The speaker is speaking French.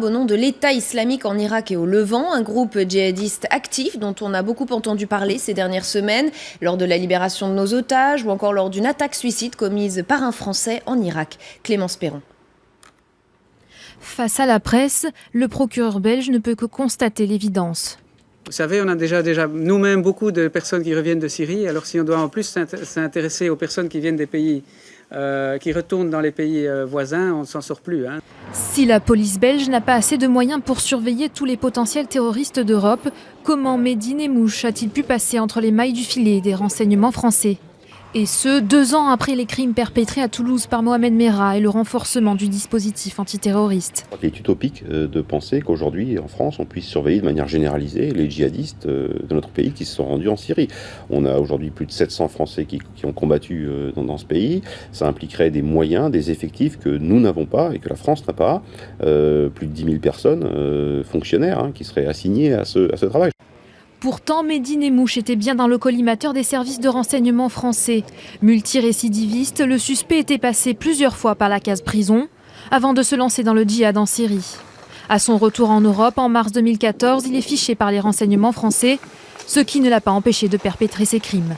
Au nom de l'État islamique en Irak et au Levant, un groupe djihadiste actif dont on a beaucoup entendu parler ces dernières semaines, lors de la libération de nos otages ou encore lors d'une attaque suicide commise par un Français en Irak. Clémence Perron. Face à la presse, le procureur belge ne peut que constater l'évidence. Vous savez, on a déjà nous-mêmes beaucoup de personnes qui reviennent de Syrie. Alors si on doit en plus s'intéresser aux personnes qui viennent des pays, qui retournent dans les pays voisins, on ne s'en sort plus. Si la police belge n'a pas assez de moyens pour surveiller tous les potentiels terroristes d'Europe, comment Mehdi Nemmouche a-t-il pu passer entre les mailles du filet des renseignements français ? Et ce, 2 ans après les crimes perpétrés à Toulouse par Mohamed Merah et le renforcement du dispositif antiterroriste. Il est utopique de penser qu'aujourd'hui, en France, on puisse surveiller de manière généralisée les djihadistes de notre pays qui se sont rendus en Syrie. On a aujourd'hui plus de 700 Français qui ont combattu dans ce pays. Ça impliquerait des moyens, des effectifs que nous n'avons pas et que la France n'a pas. Plus de 10 000 personnes, fonctionnaires, qui seraient assignées à ce travail. Pourtant, Mehdi Nemmouche était bien dans le collimateur des services de renseignement français. Multirécidiviste, le suspect était passé plusieurs fois par la case prison avant de se lancer dans le djihad en Syrie. À son retour en Europe en mars 2014, il est fiché par les renseignements français, ce qui ne l'a pas empêché de perpétrer ses crimes.